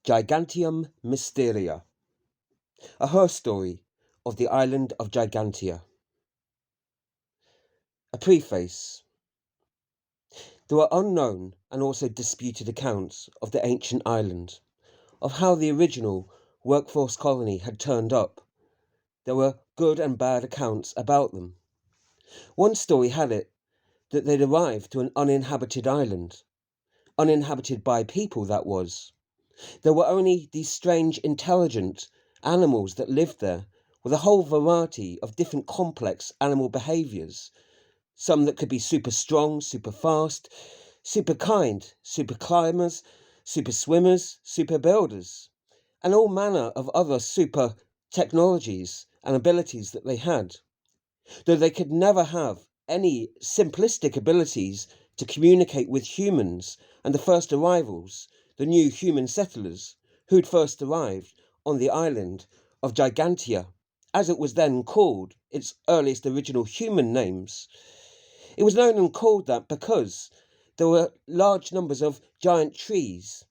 Gigantium Mysteria, a horror story of the island of Gigantia. A preface. There are unknown and also disputed accounts of the ancient island, of how the original workforce colony had turned up. There were good and bad accounts about them. One story had it that they'd arrived to an uninhabited island, uninhabited by people, that was. There were only these strange, intelligent animals that lived there, with a whole variety of different complex animal behaviours. Some that could be super strong, super fast, super kind, super climbers, super swimmers, super builders, and all manner of other super technologies and abilities that they had. Though they could never have any simplistic abilities to communicate with humans and the first arrivals, the new human settlers who'd first arrived on the island of Gigantia, as it was then called, its earliest original human names. It was known and called that because there were large numbers of giant trees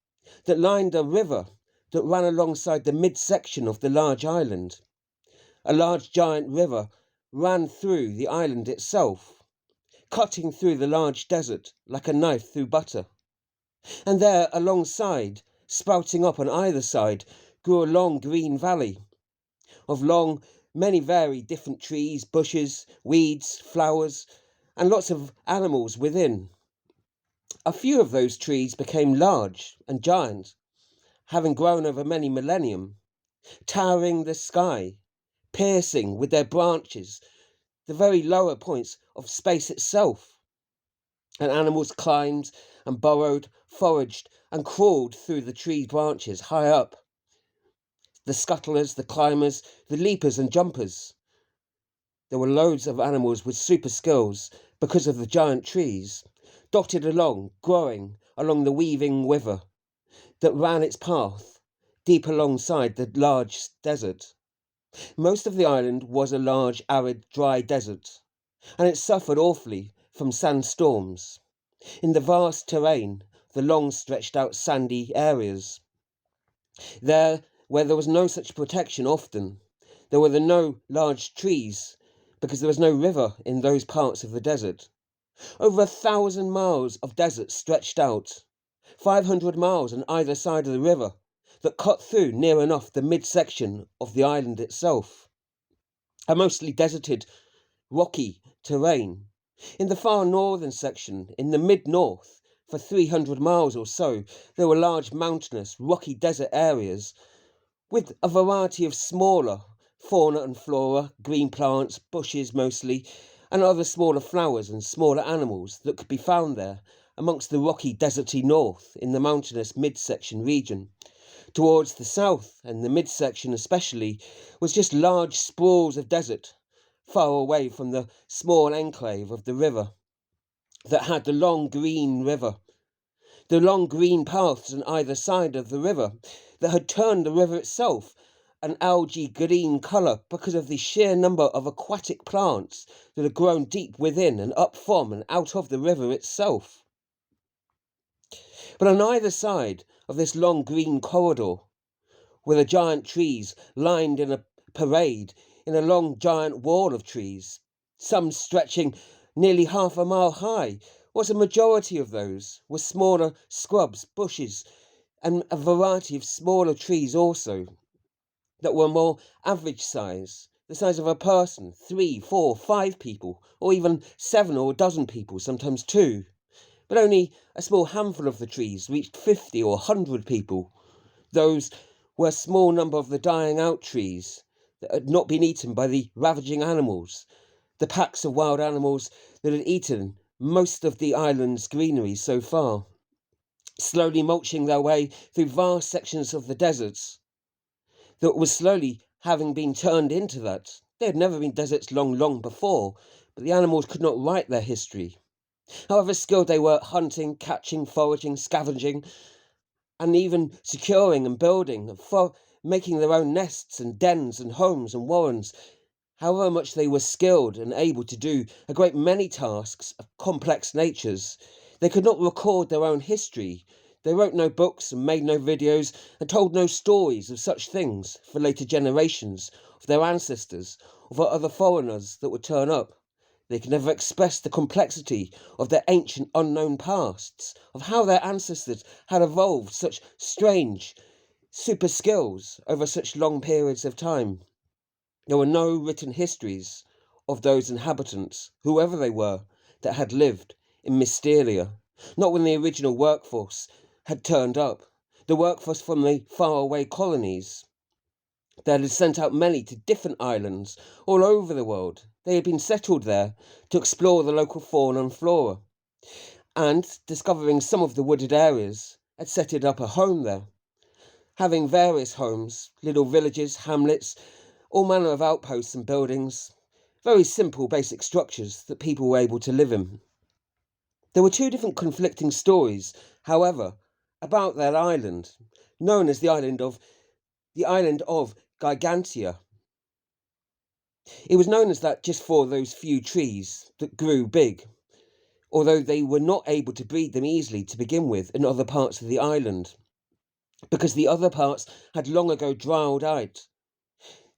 that lined a river that ran alongside the midsection of the large island. A large giant river ran through the island itself, cutting through the large desert like a knife through butter. And there, alongside, sprouting up on either side, grew a long green valley of many varied different trees, bushes, weeds, flowers, and lots of animals within. A few of those trees became large and giant, having grown over many millennium, towering the sky, piercing with their branches the very lower points of space itself. And animals climbed and burrowed, foraged, and crawled through the tree branches high up. The scuttlers, the climbers, the leapers and jumpers. There were loads of animals with super skills because of the giant trees, dotted along, growing along the weaving river that ran its path deep alongside the large desert. Most of the island was a large, arid, dry desert, and it suffered awfully from sandstorms. In the vast terrain, the long stretched out sandy areas. There, where there was no such protection often, there were no large trees, because there was no river in those parts of the desert. Over 1,000 miles of desert stretched out, 500 miles on either side of the river, that cut through near enough the midsection of the island itself. A mostly deserted, rocky terrain. In the far northern section, in the mid-north, for 300 miles or so, there were large mountainous, rocky desert areas with a variety of smaller fauna and flora, green plants, bushes mostly, and other smaller flowers and smaller animals that could be found there amongst the rocky, deserty north in the mountainous midsection region. Towards the south, and the midsection especially, was just large sprawls of desert, far away from the small enclave of the river that had the long green river, the long green paths on either side of the river that had turned the river itself an algae green colour because of the sheer number of aquatic plants that had grown deep within and up from and out of the river itself. But on either side of this long green corridor were the giant trees lined in a parade in a long giant wall of trees, some stretching nearly half a mile high, whilst a majority of those were smaller scrubs, bushes, and a variety of smaller trees also, that were more average size, the size of a person, 3, 4, 5 people, or even 7 or a dozen people, sometimes 2. But only a small handful of the trees reached 50 or 100 people. Those were a small number of the dying out trees that had not been eaten by the ravaging animals, the packs of wild animals that had eaten most of the island's greenery so far, slowly mulching their way through vast sections of the deserts that was slowly having been turned into that. There had never been deserts long before, but the animals could not write their history. However skilled they were at hunting, catching, foraging, scavenging, and even securing and building, and making their own nests and dens and homes and warrens, however much they were skilled and able to do a great many tasks of complex natures, they could not record their own history They wrote no books and made no videos and told no stories of such things for later generations of their ancestors or for other foreigners that would turn up. They could never express the complexity of their ancient unknown pasts, of how their ancestors had evolved such strange super skills over such long periods of time. There were no written histories of those inhabitants, whoever they were, that had lived in Mysteria, not when the original workforce had turned up, the workforce from the faraway colonies. They had sent out many to different islands all over the world. They had been settled there to explore the local fauna and flora, and, discovering some of the wooded areas, had set it up a home there, having various homes, little villages, hamlets, all manner of outposts and buildings, very simple basic structures that people were able to live in. There were two different conflicting stories, however, about that island, known as the island of Gigantia. It was known as that just for those few trees that grew big, although they were not able to breed them easily to begin with in other parts of the island, because the other parts had long ago dried out.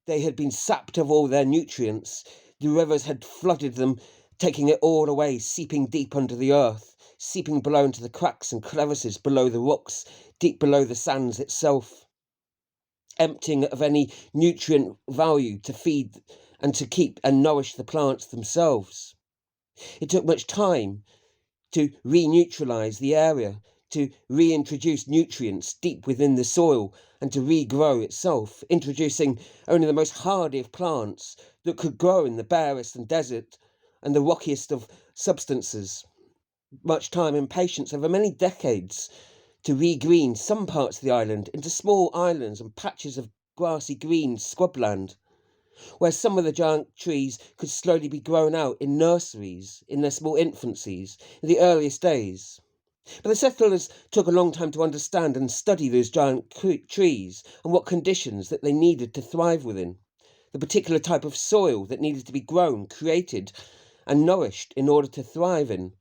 They had been sapped of all their nutrients. The rivers had flooded them, taking it all away, seeping deep under the earth, seeping below into the cracks and crevices below the rocks, deep below the sands itself, emptying of any nutrient value to feed and to keep and nourish the plants themselves. It took much time to re-neutralize the area, to reintroduce nutrients deep within the soil and to regrow itself, introducing only the most hardy of plants that could grow in the barest and desert and the rockiest of substances. Much time and patience over many decades to regreen some parts of the island into small islands and patches of grassy green scrubland, where some of the giant trees could slowly be grown out in nurseries in their small infancies in the earliest days. But the settlers took a long time to understand and study those giant trees and what conditions that they needed to thrive within, the particular type of soil that needed to be grown, created, and nourished in order to thrive in,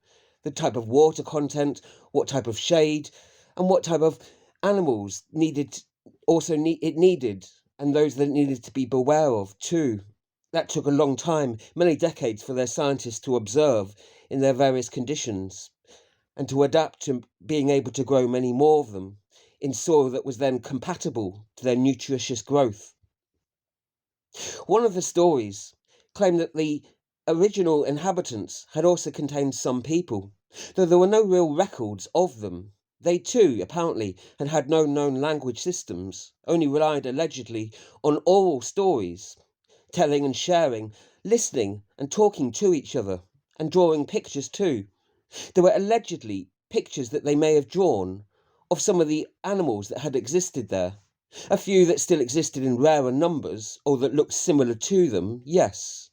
the type of water content, what type of shade, and what type of animals needed, and those that needed to be beware of too. That took a long time, many decades, for their scientists to observe in their various conditions, and to adapt to being able to grow many more of them in soil that was then compatible to their nutritious growth. One of the stories claimed that the original inhabitants had also contained some people, though there were no real records of them. They too, apparently, had had no known language systems, only relied allegedly on oral stories, telling and sharing, listening and talking to each other, and drawing pictures too. There were allegedly pictures that they may have drawn of some of the animals that had existed there. A few that still existed in rarer numbers, or that looked similar to them, yes.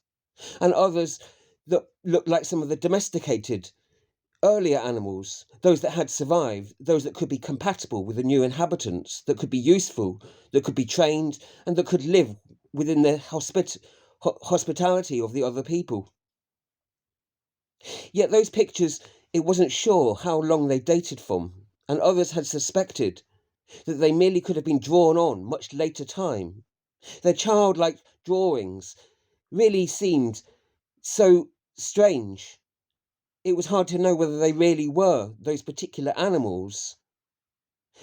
And others that looked like some of the domesticated, earlier animals, those that had survived, those that could be compatible with the new inhabitants, that could be useful, that could be trained, and that could live within the hospitality of the other people. Yet those pictures, it wasn't sure how long they dated from, and others had suspected that they merely could have been drawn on much later time. Their childlike drawings really seemed so strange. It was hard to know whether they really were those particular animals.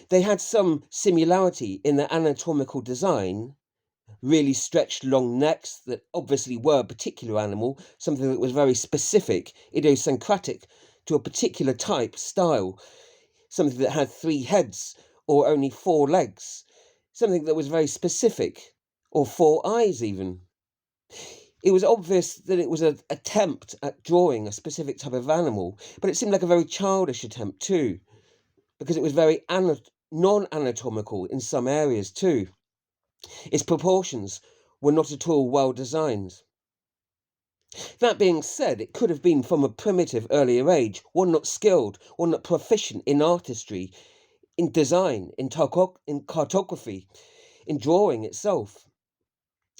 They had some similarity in their anatomical design, really stretched long necks that obviously were a particular animal, something that was very specific, idiosyncratic to a particular type, style, something that had 3 heads or only 4 legs, something that was very specific, or 4 eyes even. It was obvious that it was an attempt at drawing a specific type of animal, but it seemed like a very childish attempt too, because it was very non-anatomical in some areas too. Its proportions were not at all well designed. That being said, it could have been from a primitive earlier age, one not skilled, one not proficient in artistry, in design, in cartography, in drawing itself.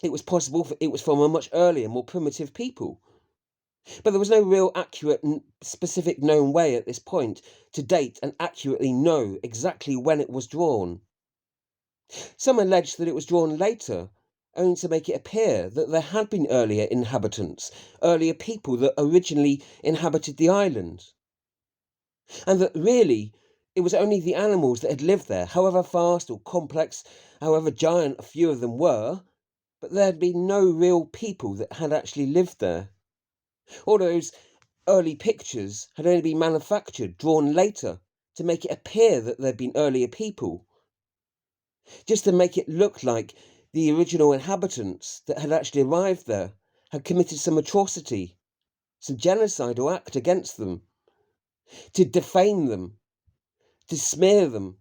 It was possible it was from a much earlier, more primitive people. But there was no real accurate, specific known way at this point to date and accurately know exactly when it was drawn. Some allege that it was drawn later, only to make it appear that there had been earlier inhabitants, earlier people that originally inhabited the island, and that really it was only the animals that had lived there, however vast or complex, however giant a few of them were, but there had been no real people that had actually lived there. All those early pictures had only been manufactured, drawn later, to make it appear that there'd been earlier people, just to make it look like the original inhabitants that had actually arrived there had committed some atrocity, some genocidal act against them, to defame them, to smear them.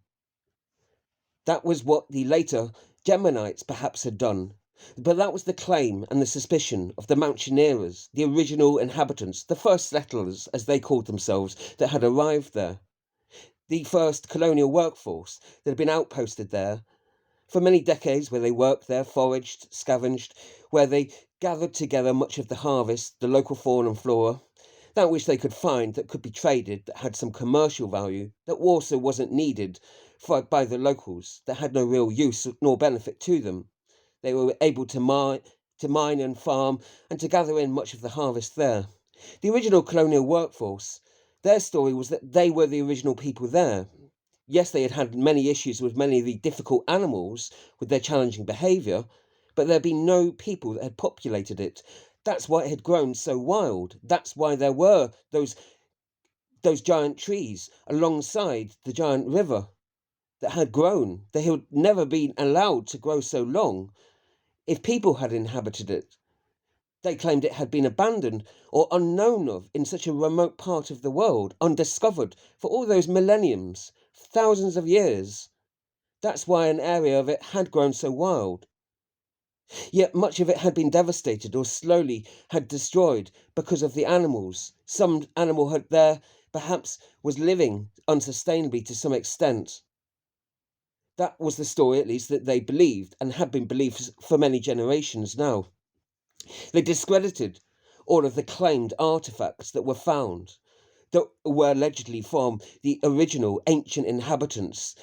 That was what the later Geminites perhaps had done. But that was the claim and the suspicion of the mountaineers, the original inhabitants, the first settlers, as they called themselves, that had arrived there. The first colonial workforce that had been outposted there for many decades, where they worked there, foraged, scavenged, where they gathered together much of the harvest, the local fauna and flora, that which they could find that could be traded, that had some commercial value, that also wasn't needed by the locals, that had no real use nor benefit to them. They were able to mine and farm and to gather in much of the harvest there. The original colonial workforce, their story was that they were the original people there. Yes, they had had many issues with many of the difficult animals, with their challenging behaviour, but there had been no people that had populated it. That's why it had grown so wild. That's why there were those giant trees alongside the giant river that had grown. They had never been allowed to grow so long if people had inhabited it. They claimed it had been abandoned or unknown of in such a remote part of the world, undiscovered for all those millenniums, thousands of years. That's why an area of it had grown so wild. Yet much of it had been devastated or slowly had destroyed because of the animals. Some animal had there perhaps was living unsustainably to some extent. That was the story, at least, that they believed and had been believed for many generations now. They discredited all of the claimed artifacts that were found, that were allegedly from the original ancient inhabitants,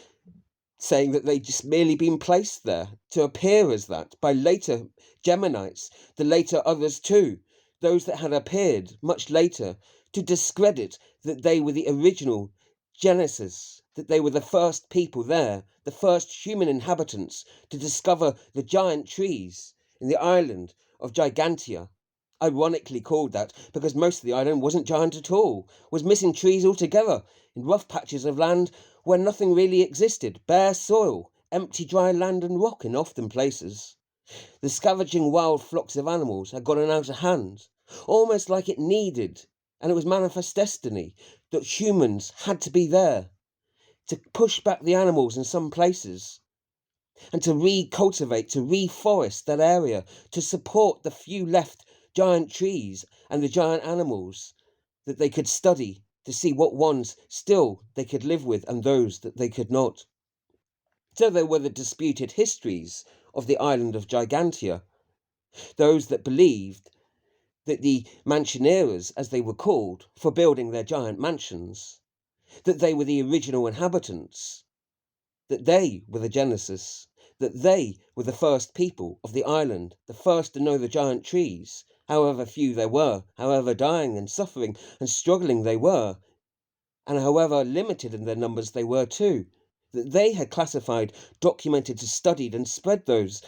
saying that they'd just merely been placed there to appear as that by later Geminites, the later others too, those that had appeared much later, to discredit that they were the original Genesis, that they were the first people there, the first human inhabitants to discover the giant trees in the island of Gigantia. Ironically called that because most of the island wasn't giant at all, was missing trees altogether, in rough patches of land where nothing really existed, bare soil, empty dry land and rock in often places. The scavenging wild flocks of animals had gotten out of hand, almost like it needed, and it was manifest destiny, that humans had to be there, to push back the animals in some places, and to recultivate, to reforest that area, to support the few left giant trees and the giant animals that they could study, to see what ones still they could live with and those that they could not. So there were the disputed histories of the island of Gigantia, those that believed that the mansioneers, as they were called, for building their giant mansions, that they were the original inhabitants, that they were the Genesis, that they were the first people of the island, the first to know the giant trees, however few there were, however dying and suffering and struggling they were, and however limited in their numbers they were too, that they had classified, documented, studied and spread those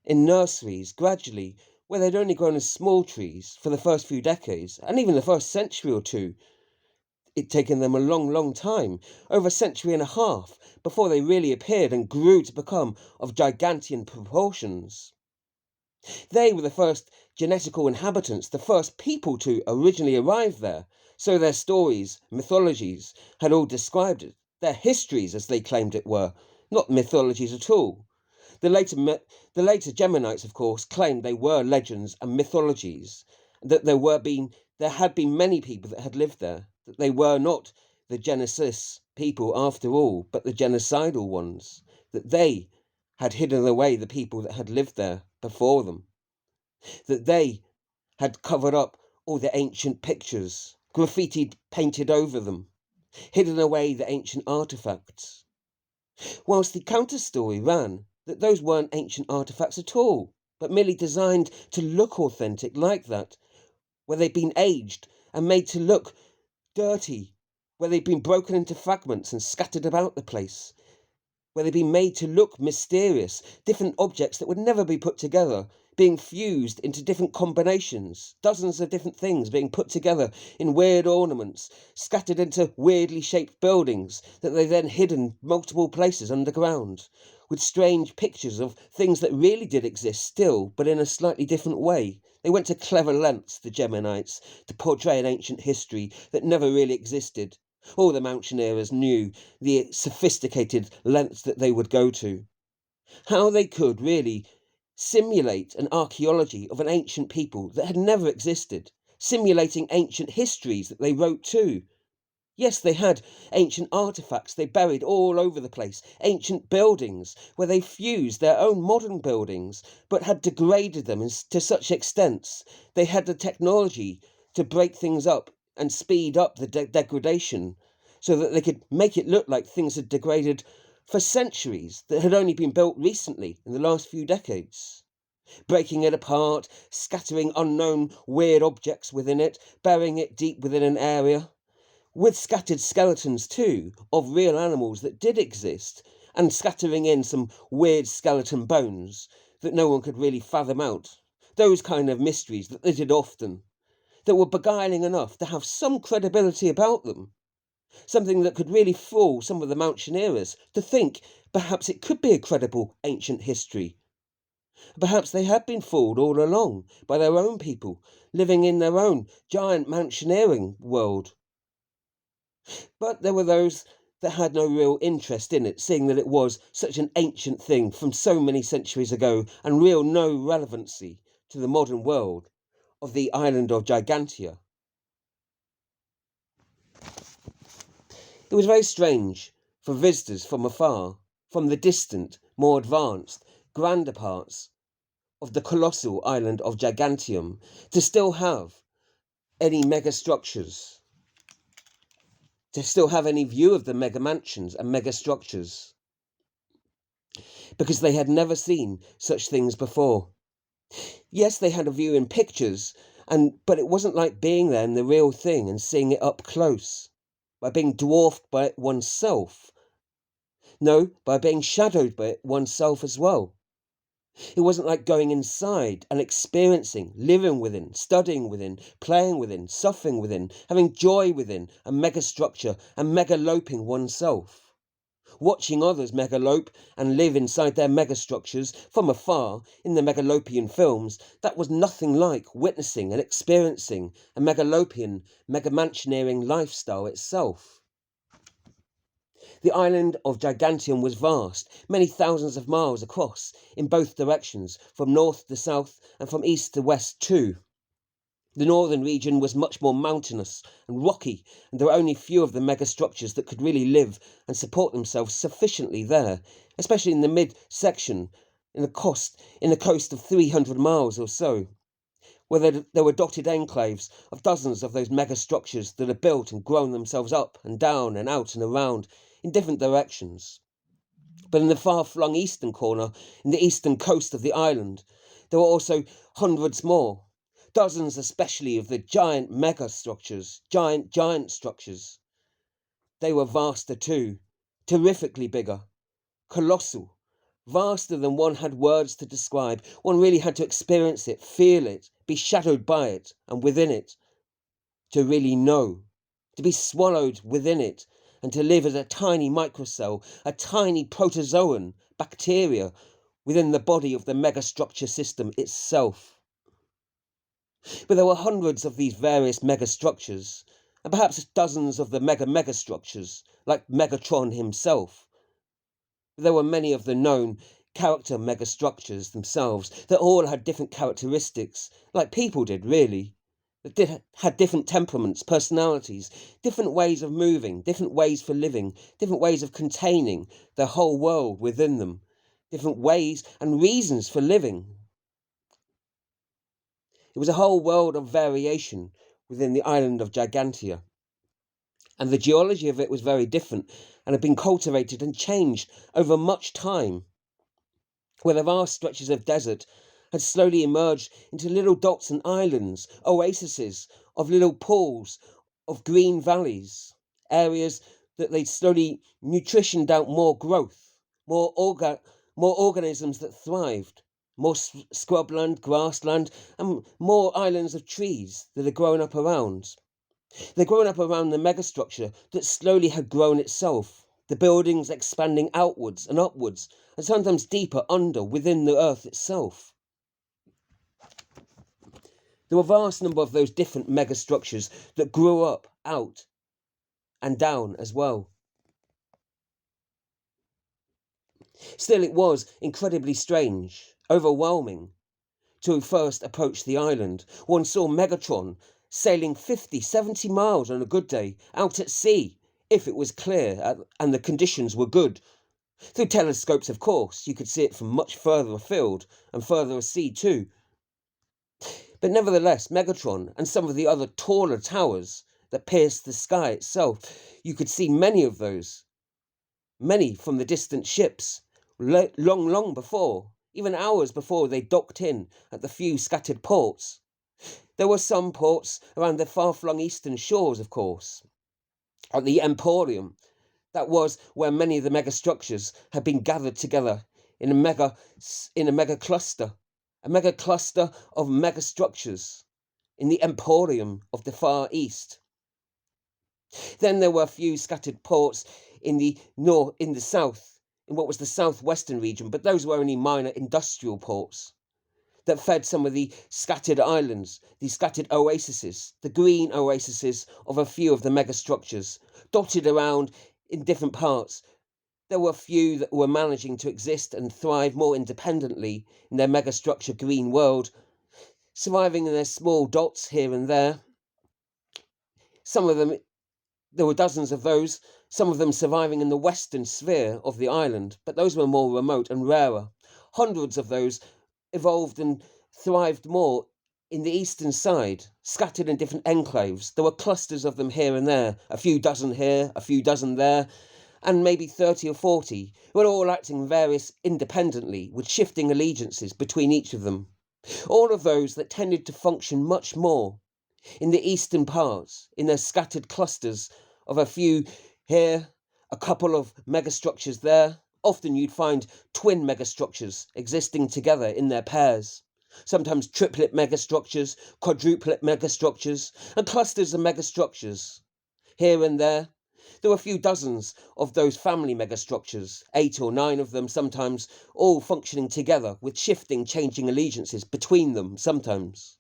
in nurseries gradually, where they'd only grown as small trees for the first few decades, and even the first century or two. It'd taken them a long, long time, over a century and a half, before they really appeared and grew to become of gigantian proportions. They were the first genetical inhabitants, the first people to originally arrive there, so their stories, mythologies, had all described it. Their histories, as they claimed it were, not mythologies at all. The later Geminites, of course, claimed they were legends and mythologies, that there had been many people that had lived there, that they were not the Genesis people after all, but the genocidal ones, that they had hidden away the people that had lived there before them, that they had covered up all the ancient pictures, graffitied painted over them, hidden away the ancient artifacts. Whilst the counter-story ran that those weren't ancient artifacts at all, but merely designed to look authentic like that, where they'd been aged and made to look dirty, where they'd been broken into fragments and scattered about the place, where they'd been made to look mysterious, different objects that would never be put together, being fused into different combinations, dozens of different things being put together in weird ornaments, scattered into weirdly shaped buildings that they then hid in multiple places underground, with strange pictures of things that really did exist still, but in a slightly different way. They went to clever lengths, the Geminites, to portray an ancient history that never really existed. All the mountaineers knew the sophisticated lengths that they would go to. How they could really simulate an archaeology of an ancient people that had never existed, simulating ancient histories that they wrote too. Yes, they had ancient artifacts they buried all over the place, ancient buildings where they fused their own modern buildings, but had degraded them to such extents. They had the technology to break things up and speed up the degradation so that they could make it look like things had degraded for centuries that had only been built recently in the last few decades. Breaking it apart, scattering unknown weird objects within it, burying it deep within an area, with scattered skeletons too, of real animals that did exist, and scattering in some weird skeleton bones that no one could really fathom out. Those kind of mysteries that they did often, that were beguiling enough to have some credibility about them. Something that could really fool some of the mountaineers to think perhaps it could be a credible ancient history. Perhaps they had been fooled all along by their own people, living in their own giant mountaineering world. But there were those that had no real interest in it, seeing that it was such an ancient thing from so many centuries ago and real no relevancy to the modern world of the island of Gigantia. It was very strange for visitors from afar, from the distant, more advanced, grander parts of the colossal island of Gigantium, to still have any megastructures, to still have any view of the mega mansions and megastructures, because they had never seen such things before. Yes, they had a view in pictures, but it wasn't like being there in the real thing and seeing it up close, by being dwarfed by it oneself. No, by being shadowed by it oneself as well. It wasn't like going inside and experiencing, living within, studying within, playing within, suffering within, having joy within a megastructure and megaloping oneself. Watching others megalope and live inside their megastructures from afar in the megalopian films, that was nothing like witnessing and experiencing a megalopian, megamansioneering lifestyle itself. The island of Gigantium was vast, many thousands of miles across, in both directions, from north to south and from east to west too. The northern region was much more mountainous and rocky, and there were only few of the megastructures that could really live and support themselves sufficiently there, especially in the mid-section, in the coast of 300 miles or so, where there were dotted enclaves of dozens of those megastructures that had built and grown themselves up and down and out and around in different directions. But in the far-flung eastern corner, in the eastern coast of the island, there were also hundreds more, dozens especially of the giant megastructures, giant structures. They were vaster too, terrifically bigger, colossal, vaster than one had words to describe. One really had to experience it, feel it, be shadowed by it and within it, to really know, to be swallowed within it, and to live as a tiny microcell, a tiny protozoan, bacteria, within the body of the megastructure system itself. But there were hundreds of these various megastructures, and perhaps dozens of the megastructures, like Megatron himself. There were many of the known character megastructures themselves that all had different characteristics, like people did, really. That had different temperaments, personalities, different ways of moving, different ways for living, different ways of containing their whole world within them, different ways and reasons for living. It was a whole world of variation within the island of Gigantia, and the geology of it was very different and had been cultivated and changed over much time, where the vast stretches of desert had slowly emerged into little dots and islands, oases of little pools of green valleys, areas that they'd slowly nutritioned out more growth, more organisms that thrived, more scrubland, grassland, and more islands of trees that had grown up around. They'd grown up around the megastructure that slowly had grown itself, the buildings expanding outwards and upwards, and sometimes deeper under within the earth itself. There were a vast number of those different megastructures that grew up, out, and down as well. Still, it was incredibly strange, overwhelming. To first approach the island, one saw Megatron sailing 50, 70 miles on a good day out at sea, if it was clear and the conditions were good. Through telescopes, of course, you could see it from much further afield and further at sea too. But nevertheless, Megatron and some of the other taller towers that pierced the sky itself, you could see many of those, many from the distant ships, long before, even hours before they docked in at the few scattered ports. There were some ports around the far-flung eastern shores, of course. At the Emporium, that was where many of the megastructures had been gathered together in a mega cluster of megastructures in the Emporium of the Far East. Then there were a few scattered ports in the south, in what was the southwestern region, but those were only minor industrial ports that fed some of the scattered islands, the scattered oases, the green oases of a few of the megastructures, dotted around in different parts. There were a few that were managing to exist and thrive more independently in their megastructure green world, surviving in their small dots here and there. Some of them, there were dozens of those, some of them surviving in the western sphere of the island, but those were more remote and rarer. Hundreds of those evolved and thrived more in the eastern side, scattered in different enclaves. There were clusters of them here and there, a few dozen here, a few dozen there, and maybe 30 or 40, who were all acting various independently, with shifting allegiances between each of them. All of those that tended to function much more in the eastern parts, in their scattered clusters of a few here, a couple of megastructures there. Often you'd find twin megastructures existing together in their pairs. Sometimes triplet megastructures, quadruplet megastructures, and clusters of megastructures. Here and there, there were a few dozens of those family megastructures, 8 or 9 of them sometimes, all functioning together with shifting, changing allegiances between them sometimes.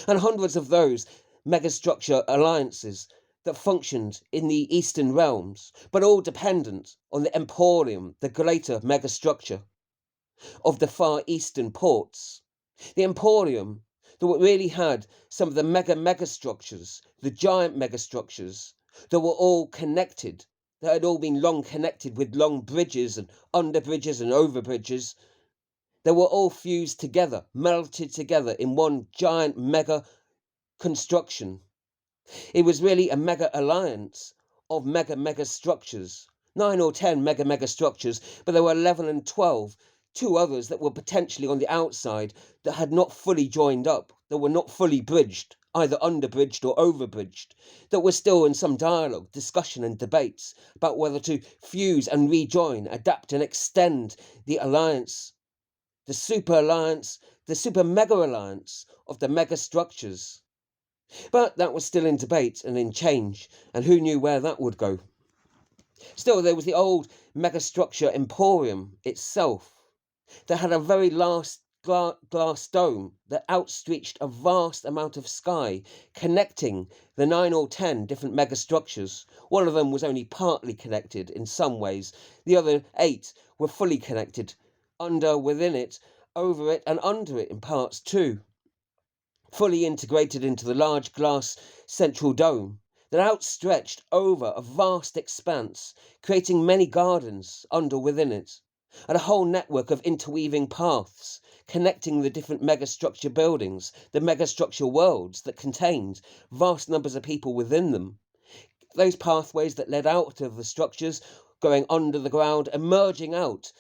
And hundreds of those megastructure alliances that functioned in the eastern realms, but all dependent on the Emporium, the greater megastructure of the far eastern ports. The Emporium that really had some of the megastructures, the giant megastructures that were all connected, that had all been long connected with long bridges and under bridges and over bridges. They were all fused together, melted together in one giant mega construction. It was really a mega alliance of mega structures. 9 or 10 mega structures, but there were 11 and 12. 2 others that were potentially on the outside that had not fully joined up, that were not fully bridged, either underbridged or overbridged, that were still in some dialogue, discussion and debates about whether to fuse and rejoin, adapt and extend the alliance, the super alliance, the super mega alliance of the mega structures. But that was still in debate and in change, and who knew where that would go. Still, there was the old megastructure Emporium itself that had a very last glass dome that outstretched a vast amount of sky, connecting the 9 or 10 different megastructures. One of them was only partly connected in some ways. The other 8 were fully connected, under, within it, over it, and under it in parts too. Fully integrated into the large glass central dome that outstretched over a vast expanse, creating many gardens under within it, and a whole network of interweaving paths connecting the different megastructure buildings, the megastructure worlds that contained vast numbers of people within them. Those pathways that led out of the structures, going under the ground, emerging out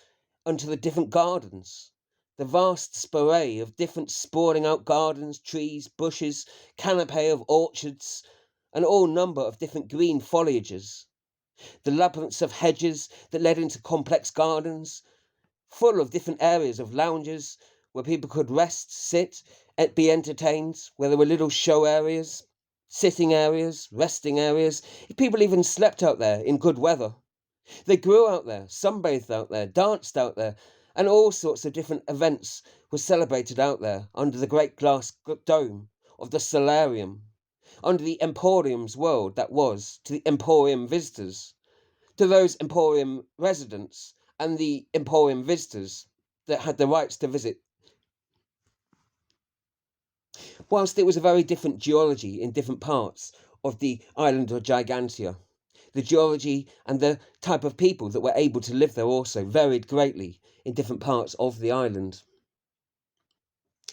onto the different gardens. The vast sporray of different sprawling out gardens, trees, bushes, canopy of orchards, and all number of different green foliages. The labyrinths of hedges that led into complex gardens, full of different areas of lounges where people could rest, sit, be entertained, where there were little show areas, sitting areas, resting areas. People even slept out there in good weather. They grew out there, sunbathed out there, danced out there, and all sorts of different events were celebrated out there under the great glass dome of the solarium, under the Emporium's world that was to the Emporium visitors, to those Emporium residents and the Emporium visitors that had the rights to visit. Whilst it was a very different geology in different parts of the island of Gigantia, the geology and the type of people that were able to live there also varied greatly in different parts of the island.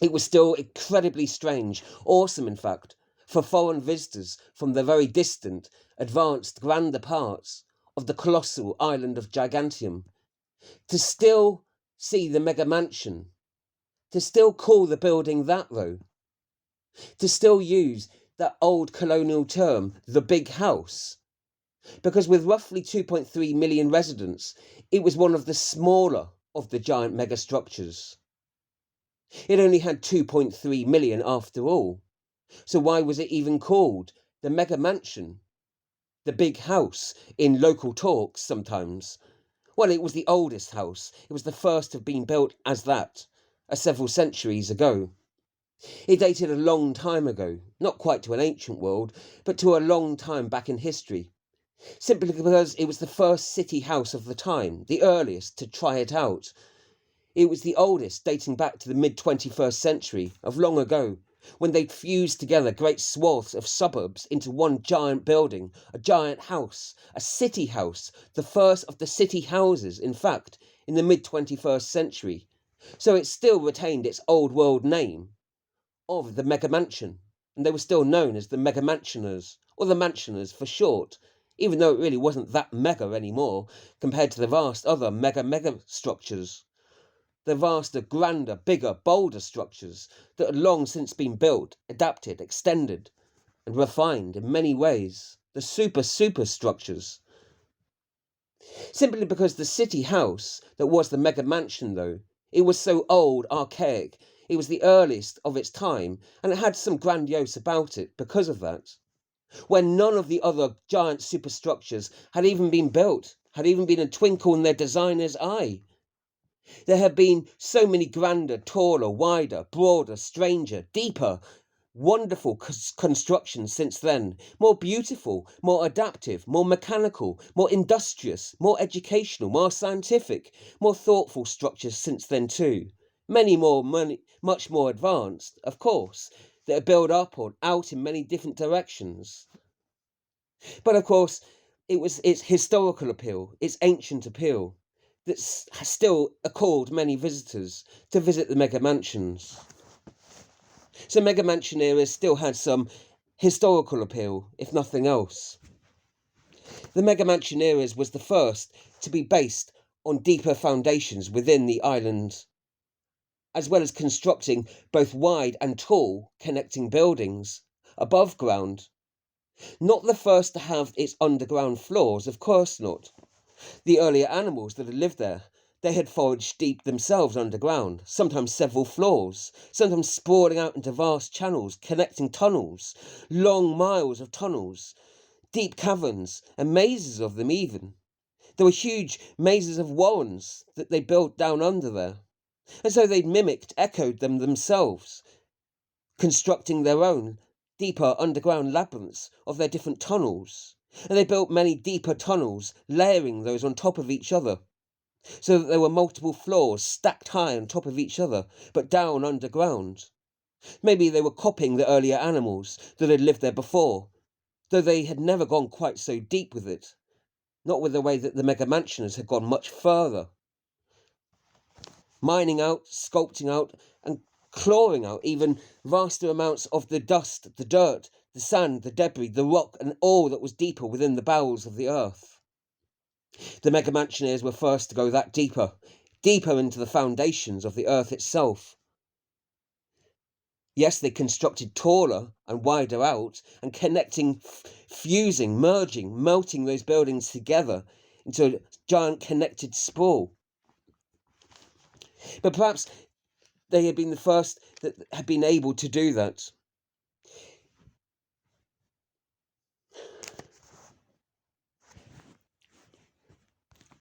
It was still incredibly strange, awesome in fact, for foreign visitors from the very distant, advanced, grander parts of the colossal island of Gigantium to still see the mega mansion, to still call the building that though, to still use that old colonial term, the big house. Because with roughly 2.3 million residents, it was one of the smaller of the giant megastructures. It only had 2.3 million after all. So why was it even called the mega mansion? The big house in local talks sometimes. Well, it was the oldest house. It was the first to have been built as that, several centuries ago. It dated a long time ago, not quite to an ancient world, but to a long time back in history. Simply because it was the first city house of the time, the earliest to try it out. It was the oldest, dating back to the mid-21st century, of long ago, when they'd fused together great swaths of suburbs into one giant building, a giant house, a city house, the first of the city houses, in fact, in the mid-21st century. So it still retained its old world name of the Mega Mansion, and they were still known as the Mega Mansioners, or the Mansioners for short, even though it really wasn't that mega anymore compared to the vast other mega structures. The vaster, grander, bigger, bolder structures that had long since been built, adapted, extended, and refined in many ways. The super structures. Simply because the city house that was the mega mansion, though, it was so old, archaic, it was the earliest of its time, and it had some grandiose about it because of that. When none of the other giant superstructures had even been built, had even been a twinkle in their designer's eye. There have been so many grander, taller, wider, broader, stranger, deeper, wonderful constructions since then, more beautiful, more adaptive, more mechanical, more industrious, more educational, more scientific, more thoughtful structures since then too. Much more advanced, of course, that are built up or out in many different directions. But of course, it was its historical appeal, its ancient appeal, that still called many visitors to visit the mega mansions. So mega mansion eras still had some historical appeal, if nothing else. The mega mansion eras was the first to be based on deeper foundations within the island, as well as constructing both wide and tall connecting buildings above ground. Not the first to have its underground floors, of course not. The earlier animals that had lived there, they had foraged deep themselves underground, sometimes several floors, sometimes sprawling out into vast channels, connecting tunnels, long miles of tunnels, deep caverns, and mazes of them even. There were huge mazes of warrens that they built down under there. And so they mimicked, echoed them themselves, constructing their own deeper underground labyrinths of their different tunnels. And they built many deeper tunnels, layering those on top of each other, so that there were multiple floors stacked high on top of each other, but down underground. Maybe they were copying the earlier animals that had lived there before, though they had never gone quite so deep with it, not with the way that the mega mansioners had gone much further. mining out, sculpting out, and clawing out even vaster amounts of the dust, the dirt, the sand, the debris, the rock, and all that was deeper within the bowels of the earth. The Megamantioneers were first to go that deeper into the foundations of the earth itself. Yes, they constructed taller and wider out, and connecting, fusing, merging, melting those buildings together into a giant connected sprawl. But perhaps they had been the first that had been able to do that.